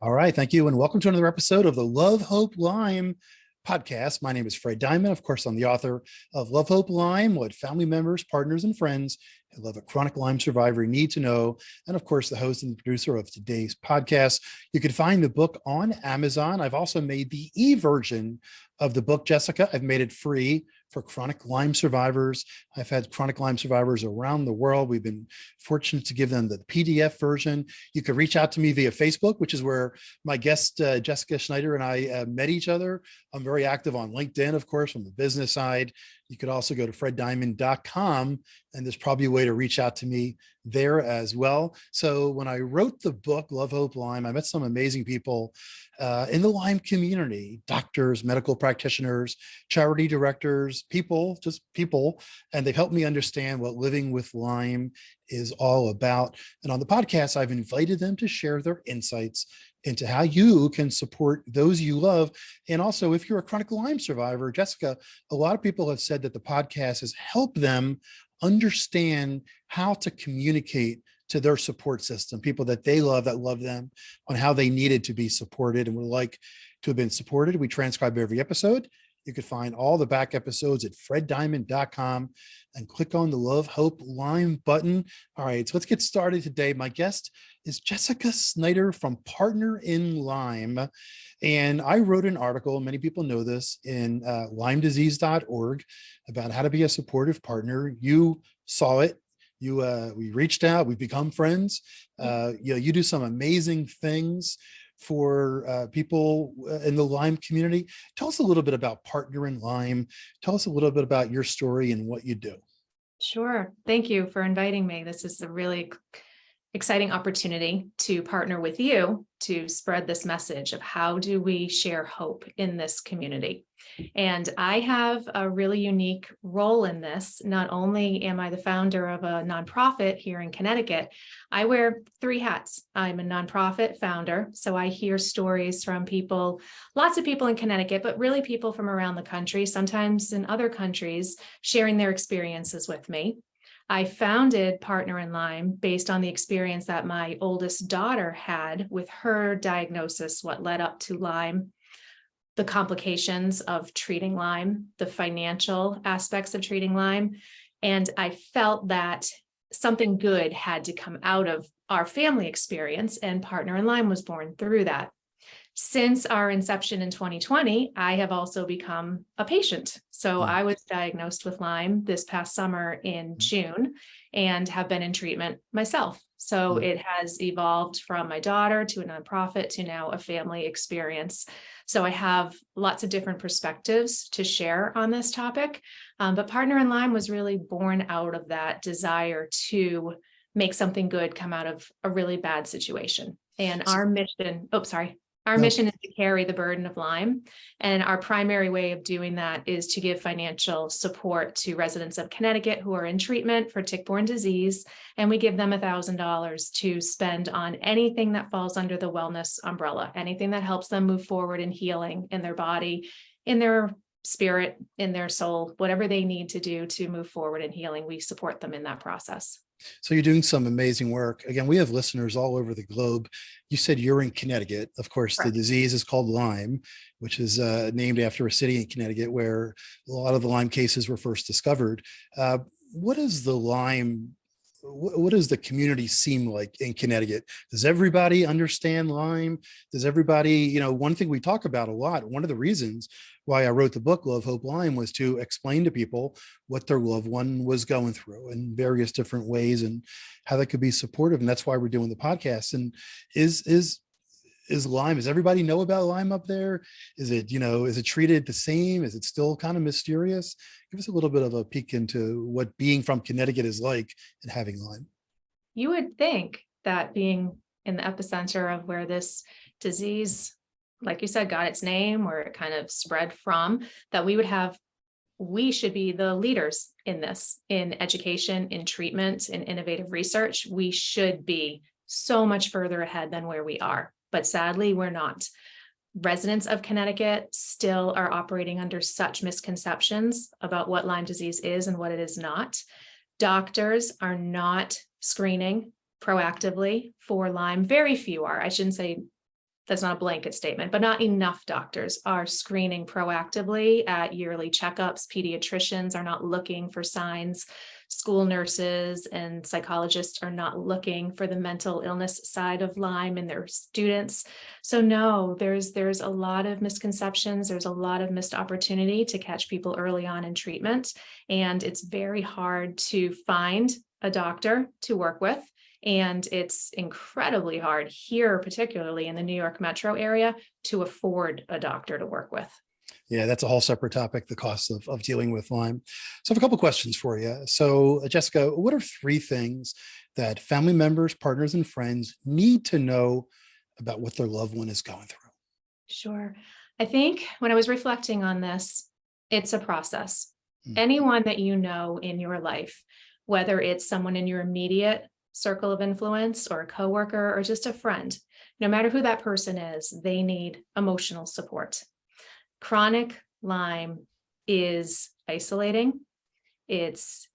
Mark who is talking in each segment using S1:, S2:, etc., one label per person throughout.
S1: All right, thank you, and welcome to another episode of the Love, Hope, Lyme podcast. My name is Fred Diamond. Of course, I'm the author of Love, Hope, Lyme, what family members, partners, and friends who love a chronic Lyme survivor need to know, and of course, the host and producer of today's podcast. You can find the book on Amazon. I've also made the e-version of the book, Jessica. I've made it free for chronic Lyme survivors. I've had chronic Lyme survivors around the world. We've been fortunate to give them the PDF version. You can reach out to me via Facebook, which is where my guest, Jessica Snajder, and I met each other. I'm very active on LinkedIn, of course, on the business side. You could also go to freddiamond.com, and there's probably a way to reach out to me there as well. So when I wrote the book, Love, Hope, Lyme, I met some amazing people in the Lyme community, doctors, medical practitioners, charity directors, just people, and they've helped me understand what living with Lyme is all about. And on the podcast, I've invited them to share their insights into how you can support those you love. And also, if you're a chronic Lyme survivor, Jessica, a lot of people have said that the podcast has helped them understand how to communicate to their support system, people that they love, that love them, on how they needed to be supported and would like to have been supported. We transcribe every episode. You can find all the back episodes at freddiamond.com and click on the Love, Hope, Lyme button. All right, so let's get started today. My guest is Jessica Snajder from Partner in Lyme. And I wrote an article, many people know this, in LymeDisease.org about how to be a supportive partner. You saw it. We reached out, we've become friends. You do some amazing things for people in the Lyme community. Tell us a little bit about Partner in Lyme. Tell us a little bit about your story and what you do.
S2: Sure. Thank you for inviting me. This is a really exciting opportunity to partner with you to spread this message of how do we share hope in this community. And I have a really unique role in this. Not only am I the founder of a nonprofit here in Connecticut, I wear three hats. I'm a nonprofit founder, so I hear stories from people, lots of people in Connecticut, but really people from around the country, sometimes in other countries, sharing their experiences with me. I founded Partner in Lyme based on the experience that my oldest daughter had with her diagnosis, what led up to Lyme, the complications of treating Lyme, the financial aspects of treating Lyme. And I felt that something good had to come out of our family experience, and Partner in Lyme was born through that. Since our inception in 2020, I have also become a patient. So I was diagnosed with Lyme this past summer in June and have been in treatment myself. So it has evolved from my daughter to a nonprofit to now a family experience. So I have lots of different perspectives to share on this topic. But Partner in Lyme was really born out of that desire to make something good come out of a really bad situation. And our mission, Our mission is to carry the burden of Lyme, and our primary way of doing that is to give financial support to residents of Connecticut who are in treatment for tick-borne disease, and we give them $1,000 to spend on anything that falls under the wellness umbrella, anything that helps them move forward in healing in their body, in their spirit, in their soul, whatever they need to do to move forward in healing, we support them in that process.
S1: So you're doing some amazing work. Again, we have listeners all over the globe. You said you're in Connecticut. Of course, the disease is called Lyme, which is named after a city in Connecticut where a lot of the Lyme cases were first discovered. What is the Lyme? What does the community seem like in Connecticut? Does everybody understand Lyme? Does everybody, one thing we talk about a lot, one of the reasons why I wrote the book, Love, Hope, Lyme, was to explain to people what their loved one was going through in various different ways and how that could be supportive. And that's why we're doing the podcast. And is Lyme, does everybody know about Lyme up there? Is it treated the same? Is it still kind of mysterious? Give us a little bit of a peek into what being from Connecticut is like and having Lyme.
S2: You would think that being in the epicenter of where this disease, like you said, got its name, where it kind of spread from, that we should be the leaders in this, in education, in treatment, in innovative research. We should be so much further ahead than where we are. But sadly, we're not. Residents of Connecticut still are operating under such misconceptions about what Lyme disease is and what it is not. Doctors are not screening proactively for Lyme. Very few are. I shouldn't say that's not a blanket statement, but not enough doctors are screening proactively at yearly checkups. Pediatricians are not looking for signs. School nurses and psychologists are not looking for the mental illness side of Lyme in their students. So no, there's a lot of misconceptions. There's a lot of missed opportunity to catch people early on in treatment. And it's very hard to find a doctor to work with. And it's incredibly hard here, particularly in the New York metro area, to afford a doctor to work with.
S1: Yeah, that's a whole separate topic, the cost of dealing with Lyme. So I have a couple questions for you. So Jessica, what are 3 things that family members, partners, and friends need to know about what their loved one is going through?
S2: Sure. I think when I was reflecting on this, it's a process.
S1: Mm.
S2: Anyone that you know in your life, whether it's someone in your immediate circle of influence or a coworker or just a friend, no matter who that person is, they need emotional support. Chronic Lyme is isolating, it's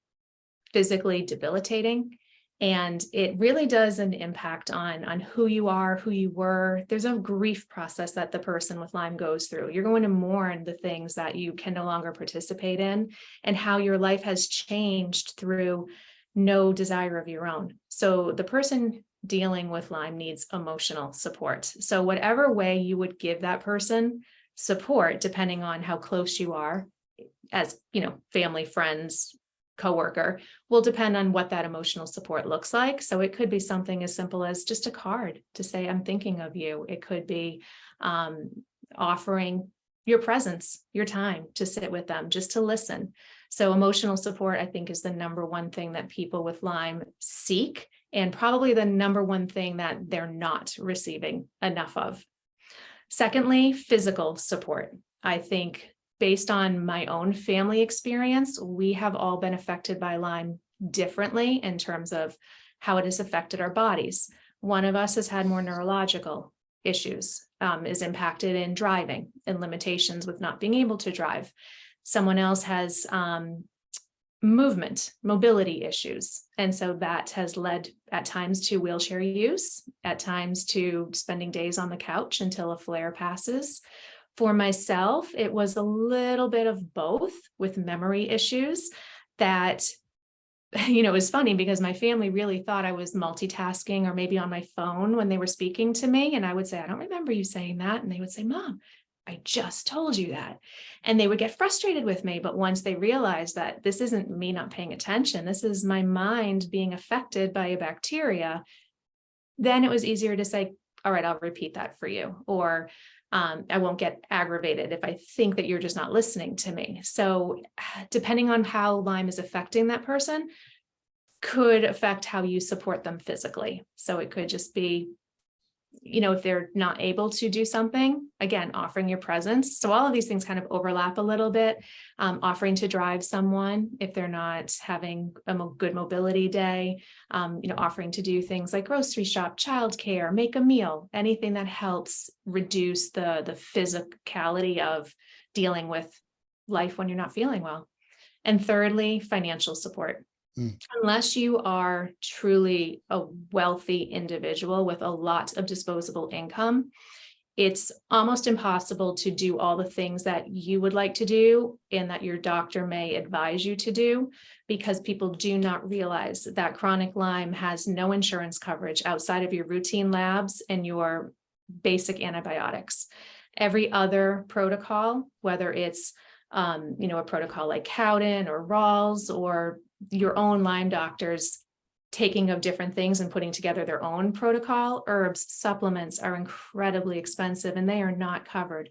S2: physically debilitating, and it really does an impact on who you are, who you were. There's a grief process that the person with Lyme goes through. You're going to mourn the things that you can no longer participate in and how your life has changed through no desire of your own. So the person dealing with Lyme needs emotional support. So whatever way you would give that person support, depending on how close you are as, family, friends, coworker, will depend on what that emotional support looks like. So it could be something as simple as just a card to say, I'm thinking of you. It could be offering your presence, your time to sit with them, just to listen. So emotional support, I think, is the number one thing that people with Lyme seek, and probably the number one thing that they're not receiving enough of. Secondly, physical support. I think based on my own family experience, we have all been affected by Lyme differently in terms of how it has affected our bodies. One of us has had more neurological issues, is impacted in driving and limitations with not being able to drive. Someone else has mobility issues. And so that has led at times to wheelchair use, at times to spending days on the couch until a flare passes. For myself, it was a little bit of both with memory issues that, it was funny because my family really thought I was multitasking or maybe on my phone when they were speaking to me. And I would say, I don't remember you saying that. And they would say, Mom, I just told you that. And they would get frustrated with me. But once they realized that this isn't me not paying attention, this is my mind being affected by a bacteria, then it was easier to say, all right, I'll repeat that for you. Or I won't get aggravated if I think that you're just not listening to me. So depending on how Lyme is affecting that person could affect how you support them physically. So it could just be, if they're not able to do something, again, offering your presence. So all of these things kind of overlap a little bit. Offering to drive someone if they're not having a good mobility day, offering to do things like grocery shop, childcare, make a meal, anything that helps reduce the physicality of dealing with life when you're not feeling well. And thirdly, financial support. Unless you are truly a wealthy individual with a lot of disposable income, it's almost impossible to do all the things that you would like to do and that your doctor may advise you to do, because people do not realize that chronic Lyme has no insurance coverage outside of your routine labs and your basic antibiotics. Every other protocol, whether it's a protocol like Cowden or Rawls or your own Lyme doctors taking of different things and putting together their own protocol, herbs, supplements are incredibly expensive and they are not covered.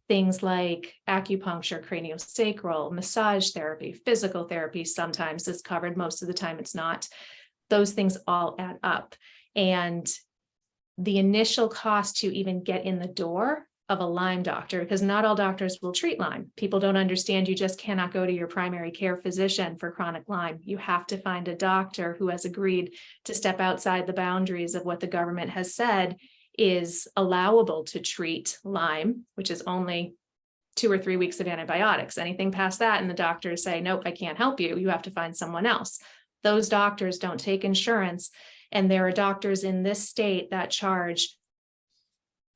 S2: Things like acupuncture, craniosacral, massage therapy, physical therapy sometimes is covered. Most of the time it's not. Those things all add up. And the initial cost to even get in the door of a Lyme doctor, because not all doctors will treat Lyme. People don't understand you just cannot go to your primary care physician for chronic Lyme. You have to find a doctor who has agreed to step outside the boundaries of what the government has said is allowable to treat Lyme, which is only 2 or 3 weeks of antibiotics. Anything past that, and the doctors say, nope, I can't help you. You have to find someone else. Those doctors don't take insurance. And there are doctors in this state that charge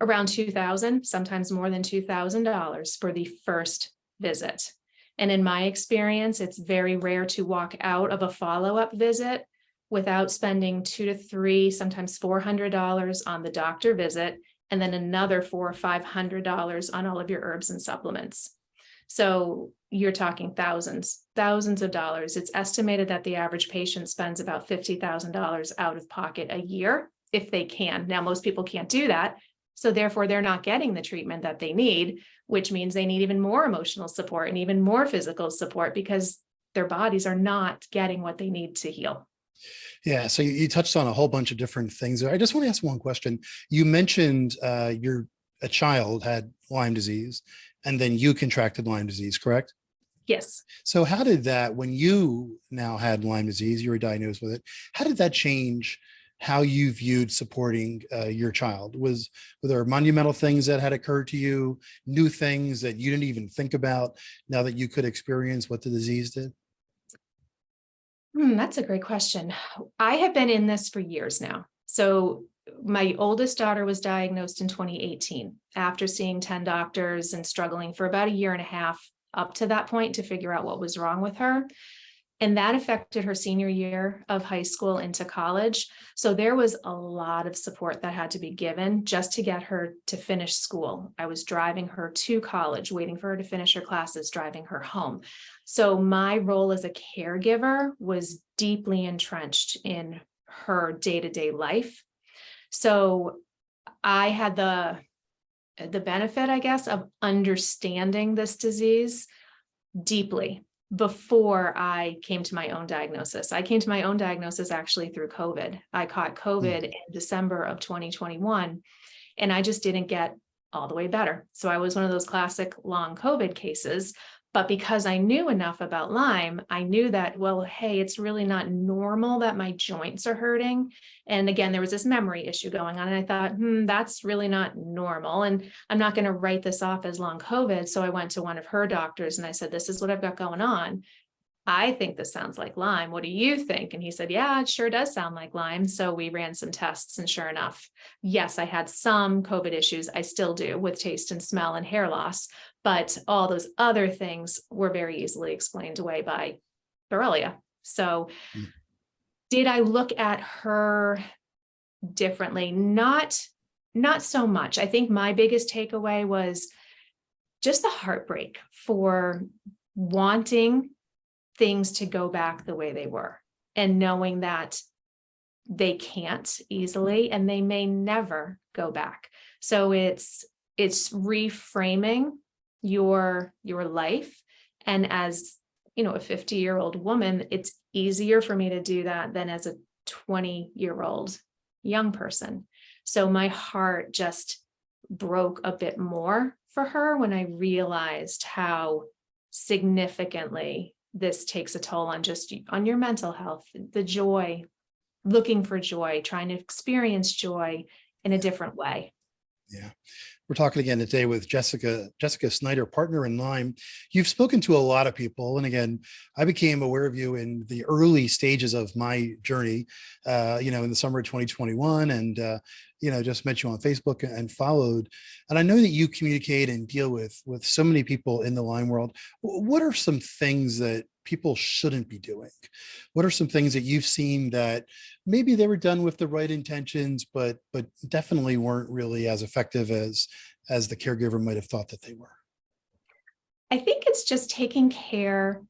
S2: around $2,000, sometimes more than $2,000 for the first visit. And in my experience, it's very rare to walk out of a follow-up visit without spending $200 to $300, sometimes $400 on the doctor visit, and then another $400 or $500 on all of your herbs and supplements. So you're talking thousands of dollars. It's estimated that the average patient spends about $50,000 out of pocket a year if they can. Now, most people can't do that. So therefore, they're not getting the treatment that they need, which means they need even more emotional support and even more physical support because their bodies are not getting what they need to heal.
S1: Yeah. So you touched on a whole bunch of different things. I just want to ask one question. You mentioned a child had Lyme disease and then you contracted Lyme disease, correct?
S2: Yes.
S1: So how did that, when you now had Lyme disease, you were diagnosed with it, how did that change how you viewed supporting your child? Were there monumental things that had occurred to you, new things that you didn't even think about now that you could experience what the disease did?
S2: That's a great question. I have been in this for years now. So my oldest daughter was diagnosed in 2018 after seeing 10 doctors and struggling for about a year and a half up to that point to figure out what was wrong with her. And that affected her senior year of high school into college. So there was a lot of support that had to be given just to get her to finish school. I was driving her to college, waiting for her to finish her classes, driving her home. So my role as a caregiver was deeply entrenched in her day-to-day life. So I had the benefit, I guess, of understanding this disease deeply before I came to my own diagnosis. I came to my own diagnosis actually through COVID. I caught COVID in December of 2021, and I just didn't get all the way better. So I was one of those classic long COVID cases. But because I knew enough about Lyme, I knew that, well, hey, it's really not normal that my joints are hurting. And again, there was this memory issue going on. And I thought, that's really not normal. And I'm not going to write this off as long COVID. So I went to one of her doctors and I said, this is what I've got going on. I think this sounds like Lyme. What do you think? And he said, yeah, it sure does sound like Lyme. So we ran some tests and sure enough, yes, I had some COVID issues. I still do with taste and smell and hair loss, but all those other things were very easily explained away by Borrelia. So did I look at her differently? Not so much. I think my biggest takeaway was just the heartbreak for wanting things to go back the way they were and knowing that they can't easily and they may never go back. So it's reframing your life. And as you know, a 50-year-old woman, it's easier for me to do that than as a 20-year-old young person. So my heart just broke a bit more for her when I realized how significantly this takes a toll on your mental health, the joy, looking for joy, trying to experience joy in a different way.
S1: Yeah. We're talking again today with Jessica Snajder, partner in Lyme. You've spoken to a lot of people. And again, I became aware of you in the early stages of my journey, in the summer of 2021 and, just met you on Facebook and followed. And I know that you communicate and deal with so many people in the Lyme world. What are some things that people shouldn't be doing? What are some things that you've seen that maybe they were done with the right intentions, but definitely weren't really as effective as the caregiver might have thought that they were?
S2: I think it's just taking care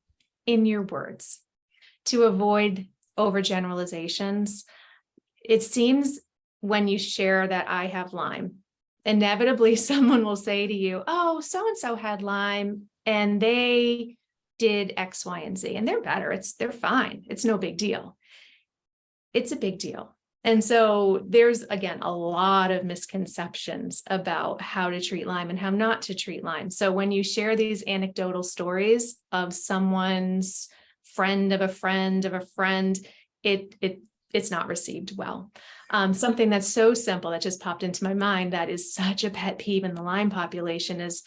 S2: in your words to avoid overgeneralizations. It seems when you share that I have Lyme, inevitably someone will say to you, oh, so-and-so had Lyme and they did X, Y, and Z, and they're better. They're fine. It's no big deal. It's a big deal. And so there's, again, a lot of misconceptions about how to treat Lyme and how not to treat Lyme. So when you share these anecdotal stories of someone's friend of a friend of a friend, it's not received well. Something that's so simple that just popped into my mind that is such a pet peeve in the Lyme population is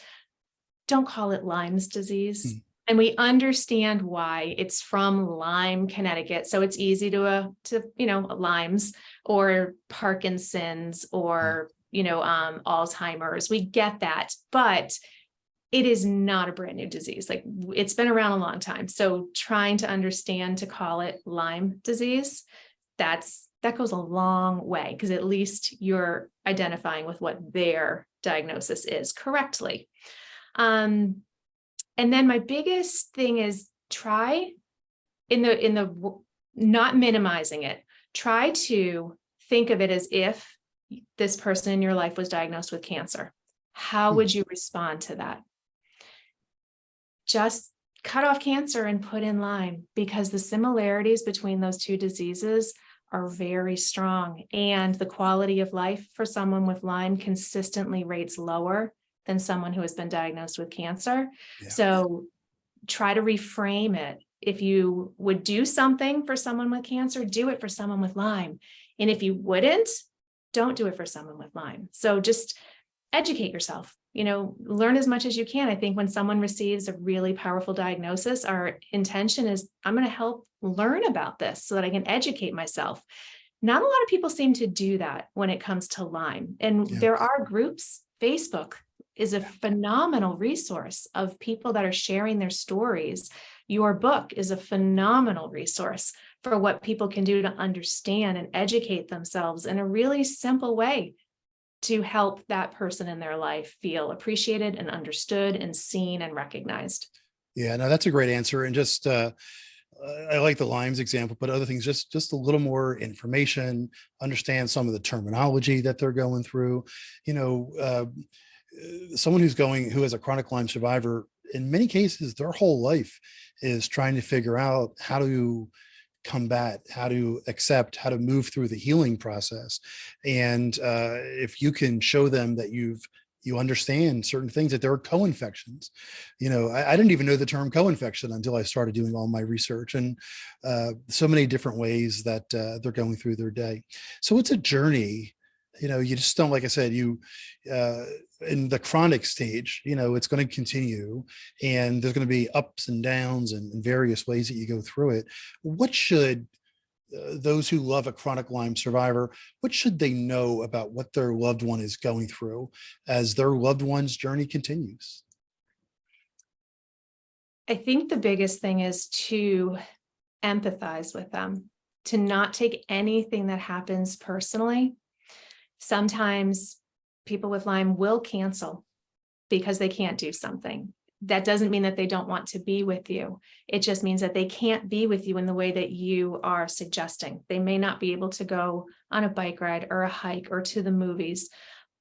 S2: don't call it Lyme's disease. And we understand why. It's from Lyme, Connecticut. So it's easy to Lyme's or Parkinson's or Alzheimer's. We get that, but it is not a brand new disease. Like, it's been around a long time. So trying to understand to call it Lyme disease, that goes a long way, because at least you're identifying with what their diagnosis is correctly. And then my biggest thing is try in the not minimizing it, try to think of it as if this person in your life was diagnosed with cancer. How would you respond to that? Just cut off cancer and put in Lyme, because the similarities between those two diseases are very strong, and the quality of life for someone with Lyme consistently rates lower than someone who has been diagnosed with cancer.
S1: Yeah.
S2: So try to reframe it. If you would do something for someone with cancer, do it for someone with Lyme. And if you wouldn't, don't do it for someone with Lyme. So just educate yourself, learn as much as you can. I think when someone receives a really powerful diagnosis, our intention is, I'm going to help learn about this so that I can educate myself. Not a lot of people seem to do that when it comes to Lyme. And there are groups. Facebook is a phenomenal resource of people that are sharing their stories. Your book is a phenomenal resource for what people can do to understand and educate themselves in a really simple way to help that person in their life feel appreciated and understood and seen and recognized.
S1: Yeah, no, that's a great answer. And just, I like the Lyme's example, but other things, just a little more information, understand some of the terminology that they're going through. Someone who has a chronic Lyme survivor, in many cases, their whole life is trying to figure out how to combat, how to accept, how to move through the healing process. And if you can show them that you understand certain things, that there are co-infections. I didn't even know the term co-infection until I started doing all my research, and so many different ways that they're going through their day. So it's a journey. You just don't, like I said, in the chronic stage, it's going to continue, and there's going to be ups and downs and various ways that you go through it. What should those who love a chronic Lyme survivor, what should they know about what their loved one is going through as their loved one's journey continues?
S2: I think the biggest thing is to empathize with them, to not take anything that happens personally. Sometimes people with Lyme will cancel because they can't do something. That doesn't mean that they don't want to be with you. It just means that they can't be with you in the way that you are suggesting. They may not be able to go on a bike ride or a hike or to the movies.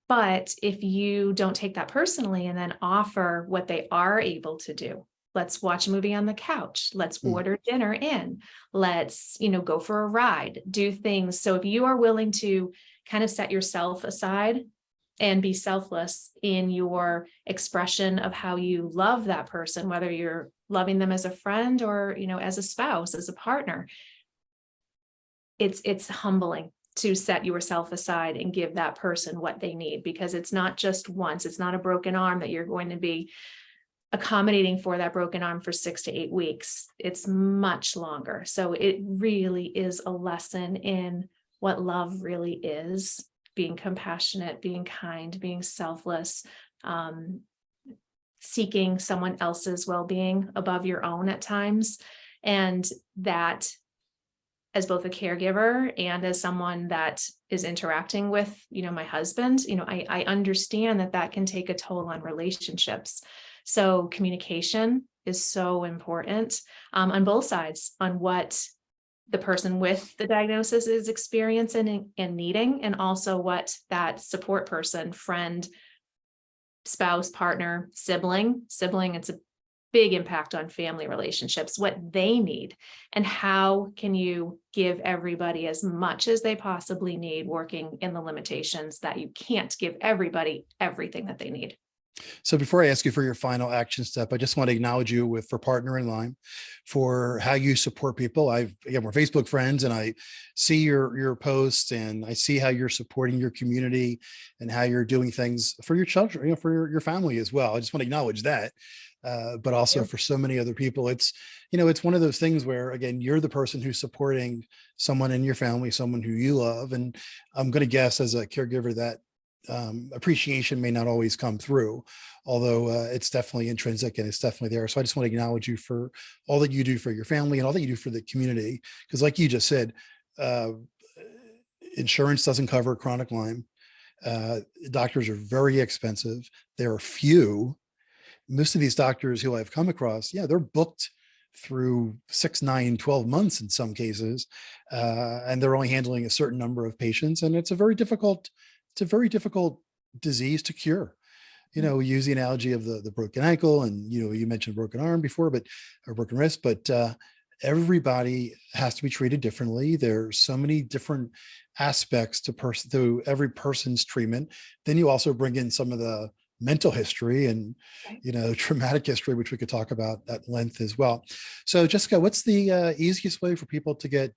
S2: But if you don't take that personally and then offer what they are able to do, let's watch a movie on the couch. Let's order dinner in. Let's, go for a ride, do things. So if you are willing to kind of set yourself aside and be selfless in your expression of how you love that person, whether you're loving them as a friend or, as a spouse, as a partner, it's humbling to set yourself aside and give that person what they need, because it's not just once. It's not a broken arm that you're going to be accommodating for that broken arm for 6 to 8 weeks. It's much longer. So it really is a lesson in what love really is: being compassionate, being kind, being selfless, seeking someone else's well-being above your own at times. And that, as both a caregiver and as someone that is interacting with, my husband, I understand that can take a toll on relationships. So communication is so important on both sides, on what the person with the diagnosis is experiencing and needing, and also what that support person, friend, spouse, partner, sibling, it's a big impact on family relationships, what they need, and how can you give everybody as much as they possibly need, working in the limitations that you can't give everybody everything that they need.
S1: So before I ask you for your final action step, I just want to acknowledge you for Partner in Lyme, for how you support people. We're Facebook friends, and I see your posts, and I see how you're supporting your community and how you're doing things for your children, for your family as well. I just want to acknowledge that. But also for so many other people, it's one of those things where, again, you're the person who's supporting someone in your family, someone who you love. And I'm going to guess, as a caregiver, that appreciation may not always come through, although it's definitely intrinsic and it's definitely there. So I just want to acknowledge you for all that you do for your family and all that you do for the community. Because like you just said, insurance doesn't cover chronic Lyme. Doctors are very expensive. There are few. Most of these doctors who I've come across, yeah, they're booked through 6, 9, 12 months in some cases. And they're only handling a certain number of patients. And it's a very difficult disease to cure. You know, we use the analogy of the broken ankle, and, you know, you mentioned broken arm before, but or broken wrist, but everybody has to be treated differently. There's so many different aspects to every person's treatment. Then you also bring in some of the mental history and, you know, traumatic history, which we could talk about at length as well. So Jessica, what's the easiest way for people to get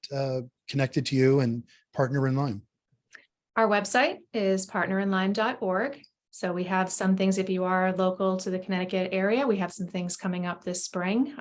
S1: connected to you and Partner in Lyme?
S2: Our website is partnerinlyme.org. So we have some things, if you are local to the Connecticut area, we have some things coming up this spring.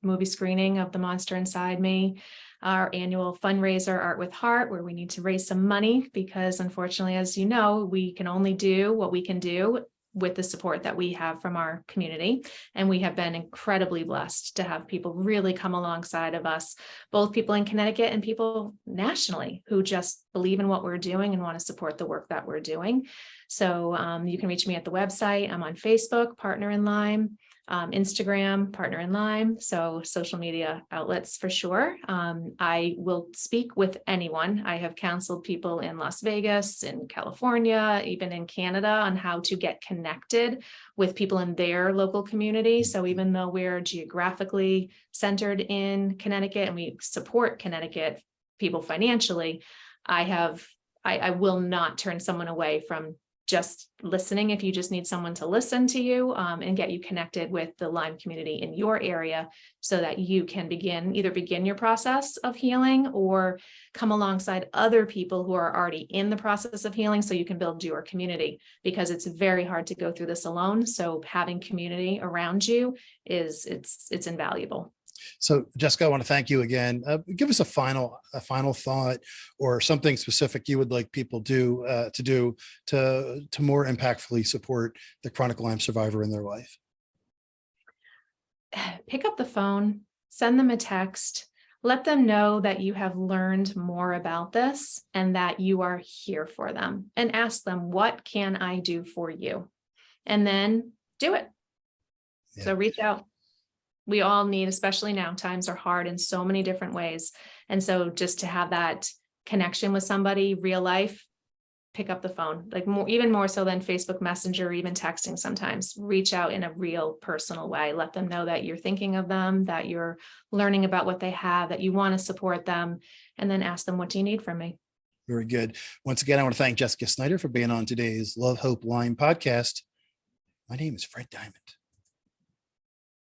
S2: Movie screening of The Monster Inside Me, our annual fundraiser, Art with Heart, where we need to raise some money because unfortunately, as you know, we can only do what we can do with the support that we have from our community. And we have been incredibly blessed to have people really come alongside of us, both people in Connecticut and people nationally who just believe in what we're doing and want to support the work that we're doing. So you can reach me at the website. I'm on Facebook, Partner in Lyme, Instagram, Partner in Lyme. So social media outlets for sure. I will speak with anyone. I have counseled people in Las Vegas, in California, even in Canada on how to get connected with people in their local community. So even though we're geographically centered in Connecticut and we support Connecticut people financially, I will not turn someone away from just listening if you just need someone to listen to you and get you connected with the Lyme community in your area so that you can either begin your process of healing or come alongside other people who are already in the process of healing so you can build your community, because it's very hard to go through this alone. So having community around you it's invaluable.
S1: So Jessica, I want to thank you again. Give us a final thought or something specific you would like people to do to more impactfully support the chronic Lyme survivor in their life.
S2: Pick up the phone, send them a text, let them know that you have learned more about this and that you are here for them, and ask them, what can I do for you? And then do it. Yeah. So reach out. We all need, especially now, times are hard in so many different ways. And so just to have that connection with somebody, real life, pick up the phone, like even more so than Facebook Messenger, or even texting sometimes. Reach out in a real personal way. Let them know that you're thinking of them, that you're learning about what they have, that you want to support them, and then ask them, what do you need from me?
S1: Very good. Once again, I want to thank Jessica Snajder for being on today's Love, Hope, Lyme podcast. My name is Fred Diamond.